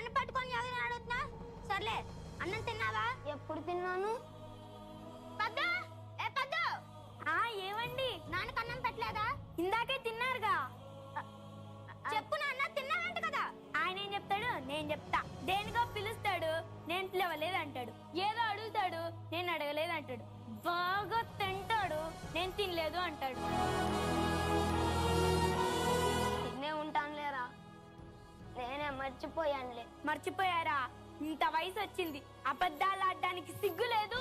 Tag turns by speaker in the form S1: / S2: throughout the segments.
S1: నన్ను పట్టుకొని ఎవరు అడుగుతున్నా? సర్లే, అన్నం తిన్నావా?
S2: ఎప్పుడు తిన్నాను?
S1: పద్దు, ఏ పద్దు!
S2: ఏమండి?
S1: నాన్నకు అన్నం పెట్టలేదా?
S2: ఇందాకే తిన్నారుగా.
S1: చెప్పు నాన్న, తిన్నావంట కదా.
S2: ఆయన ఏం చెప్తాడు? నేను చెప్తా. దేనికో పిలుస్తాడు, నేను పిలవలేదు అంటాడు. ఏదో అడుగుతాడు, నేను అడగలేదు అంటాడు. బాగా తింటాడు, నేను తినలేదు అంటాడు.
S1: తిన్నే ఉంటాను లేరా, నేనే మర్చిపోయానులే.
S2: మర్చిపోయారా? ఇంత వయసు వచ్చింది, అబద్ధాలు ఆడడానికి సిగ్గు లేదు.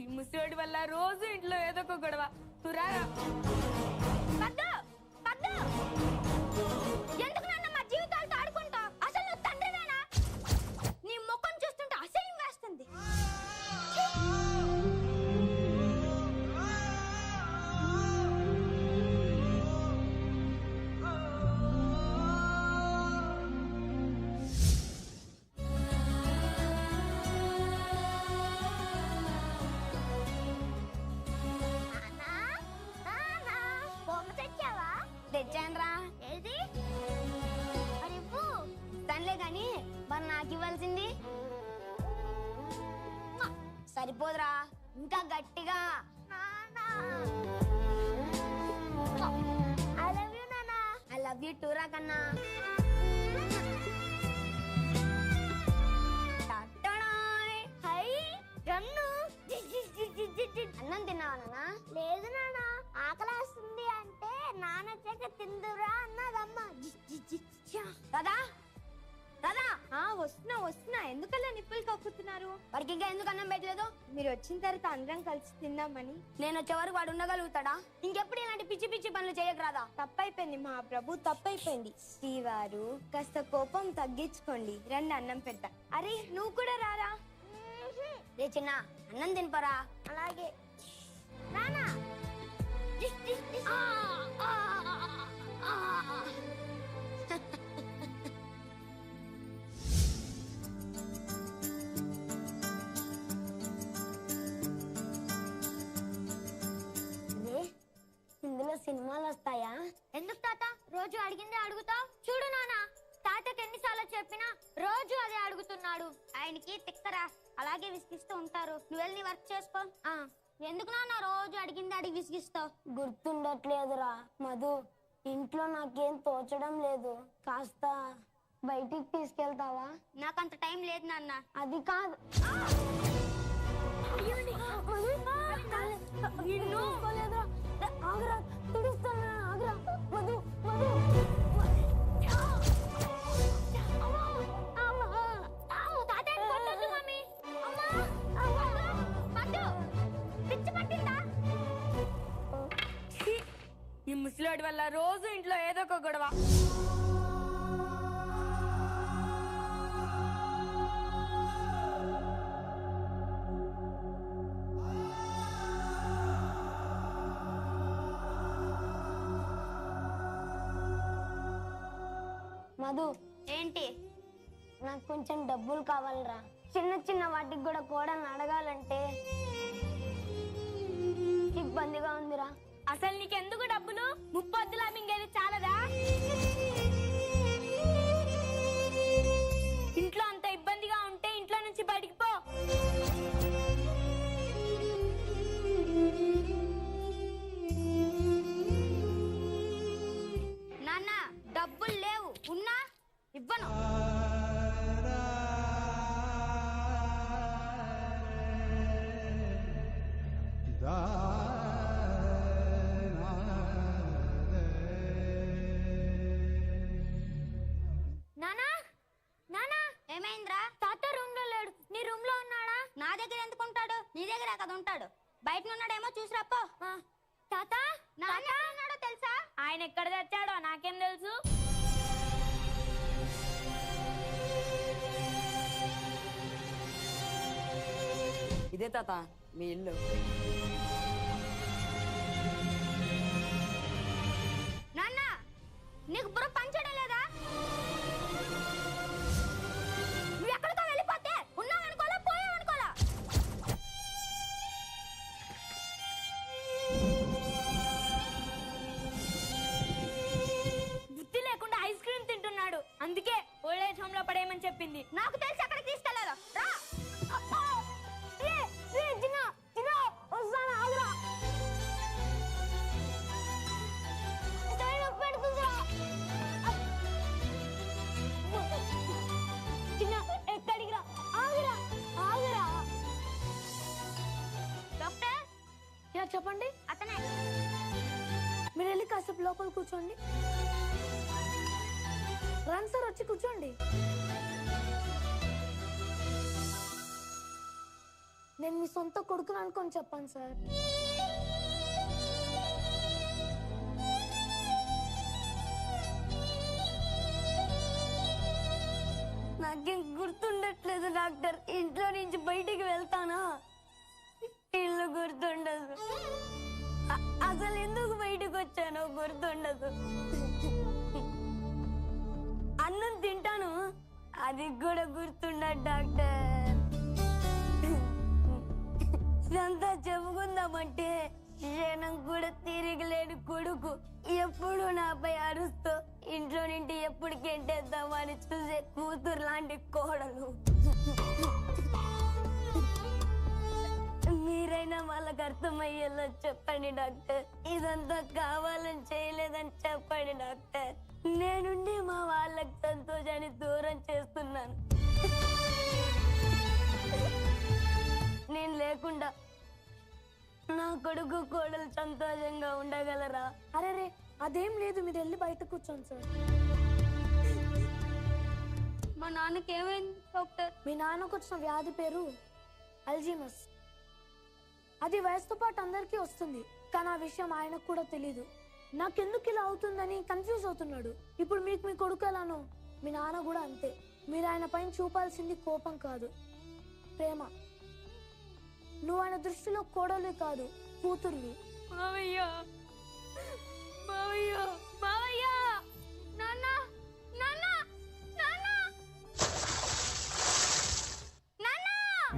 S2: ఈ ముసలోడి వల్ల రోజు ఇంట్లో ఏదో ఒక గొడవ. తురారా
S1: ఎందుకు నాన్న మా జీవితాలతో ఆడుకుంటావు? అసలు నువ్వు తండ్రివేనా? నీ ముఖం చూస్తుంటే అసహ్యం వేస్తుంది. తెచ్చానరా. ఏది? తనలే గాని మరి నాకు ఇవ్వాల్సింది. సరిపోదురా, ఇంకా గట్టిగా. ఐ లవ్ యూ నాన్న. ఐ లవ్ యూ టూరా కన్నా. అన్నం తిన్నావా నాన్న? లేదు నాన్న, ఆకలేస్తుంది అంటే నాన్న చేత తిందురా అన్నదమ్మ. కదా కదా.
S2: వస్తున్నా. ఎందుకలా నిప్పులు కక్కుతున్నారు?
S1: వాడికి ఇంకా ఎందుకు అన్నం పెట్టలేదు?
S2: మీరు వచ్చిన తర్వాత అందరం కలిసి తిందామని.
S1: నేను వచ్చే వరకు వాడు ఉండగలుగుతాడా? ఇంకెప్పుడు ఇలాంటి పిచ్చి పిచ్చి పనులు చేయకరాదా?
S2: తప్పైపోయింది మహాప్రభు, తప్పైపోయింది. శ్రీవారు కాస్త కోపం తగ్గించుకోండి, రండి అన్నం పెడతా. అరే నువ్వు కూడా రారా.
S1: రే చిన్న, అన్నం తినిపరా. అలాగే నానా. ఇందులో సినిమాలు వస్తాయా? ఎందుకు తాత రోజు అడిగిందే అడుగుతావు? చూడు నాన్న, తాతకి ఎన్నిసార్లు చెప్పినా రోజు అదే అడుగుతున్నాడు. ఆయనకి తిక్కరా, అలాగే విసిగిస్తూ ఉంటారు. నువ్వు వెళ్ళి వర్క్ చేసుకో. ఎందుకు నాన్న రోజు అడిగింది అడిగి విసిగిస్తావు? గుర్తుండట్లేదురా మధు, ఇంట్లో నాకేం తోచడం లేదు. కాస్త బయటికి తీసుకెళ్తావా? నాకంత టైం లేదు నాన్న. అది కాదు. ఆగ్రా, తుడుస్తాను. ఆగ్రా మధు, మధు.
S2: ఈ ముసలోడి వల్ల రోజు ఇంట్లో ఏదో ఒక గొడవ.
S1: మధు, ఏంటి? నాకు కొంచెం డబ్బులు కావాలరా. చిన్న చిన్న వాటికి కూడా కోడల్ని అడగాలంటే ఇబ్బందిగా ఉందిరా.
S2: అసలు నీకెందుకు డబ్బులు? ముప్పొద్దులా మింగేది చాలదా? ఇంట్లో అంత ఇబ్బందిగా ఉంటే ఇంట్లో నుంచి బయటికి పో.
S1: నాన్న, డబ్బులు లేవు, ఉన్నా ఇవ్వను. నానా, నానా, ఏమైందిరా? తాత రూమ్ లో లేడు. నీ రూమ్ లో ఉన్నాడా? నా దగ్గర ఎందుకు ఉంటాడు? నీ దగ్గర కదా ఉంటాడు. బయట ఉన్నాడేమో చూసిరాపో. తాత నాన్న ఉన్నాడో తెలుసా?
S2: ఆయన ఎక్కడ తెచ్చాడో నాకేం తెలుసు.
S3: ఇదే తాత మీ ఇల్లు.
S1: నాన్న, నీకు బుర్ర పంచడం లేదా? నువ్వు ఎక్కడికో వెళ్ళిపోతే ఉన్నావనుకోలా, పోయావనుకోలా.
S2: చెప్పండి.
S1: అతనే.
S2: మీరు వెళ్ళి కాసేపు లోపల కూర్చోండి. రండి సార్, వచ్చి కూర్చోండి. నేను మీ సొంత కొడుకుని అనుకొని చెప్పాను సార్. నాకేం గుర్తుండట్లేదు డాక్టర్. ఇంట్లో నుంచి బయటికి వెళ్తానా ఇల్లు గుర్తుండదు. అసలు ఎందుకు బయటకు వచ్చానో గుర్తుండదు. అన్నం తింటాను, అది కూడా గుర్తుండదు డాక్టర్. ఇదంతా చెప్పుకుందామంటే క్షణం కూడా తిరగలేని కొడుకు ఎప్పుడు నాపై అరుస్తూ ఇంట్లో నుండి ఎప్పుడు గెంటేద్దామని చూసే కూతురు లాంటి కోడలు. మీరైనా వాళ్ళకి అర్థమయ్యేలా చెప్పండి డాక్టర్. ఇదంతా కావాలని చేయలేదని చెప్పండి డాక్టర్. నేనుండి మా వాళ్ళకి సంతోషాన్ని దూరం చేస్తున్నాను. నేను లేకుండా నా కొడుకు కోడలు సంతోషంగా ఉండగలరా? అరే అదేం లేదు, మీరు వెళ్ళి బయట కూర్చోండి సార్.
S1: మా నాన్నకి ఏమైంది డాక్టర్?
S2: మీ నాన్నకు వచ్చిన వ్యాధి పేరు అల్జీమస్. అది వయసుతో పాటు అందరికీ వస్తుంది, కానీ ఆ విషయం ఆయనకు కూడా తెలీదు. నాకెందుకు ఇలా అవుతుందని కన్ఫ్యూజ్ అవుతున్నాడు. ఇప్పుడు మీకు మీ కొడుకు ఎలానో మీ నాన్న కూడా అంతే. మీరు ఆయన పైన చూపాల్సింది కోపం కాదు, ప్రేమ. నువ్వు ఆయన దృష్టిలో కోడలు కాదు, కూతుర్వి.
S1: మావయ్య, మావయ్య, మావయ్య, నాన్న, నాన్న, నాన్న, నాన్న.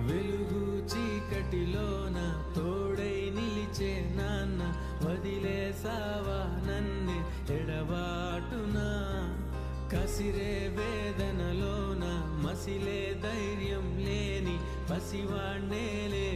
S4: వెలుగు చీకటిలోన తోడై నిలిచే నాన్న, వదిలేసావా నన్నే ఎడబాటునా? కసిరే వేదనలోన మసిలే ధైర్యం లేని పసివాణ్ణేలే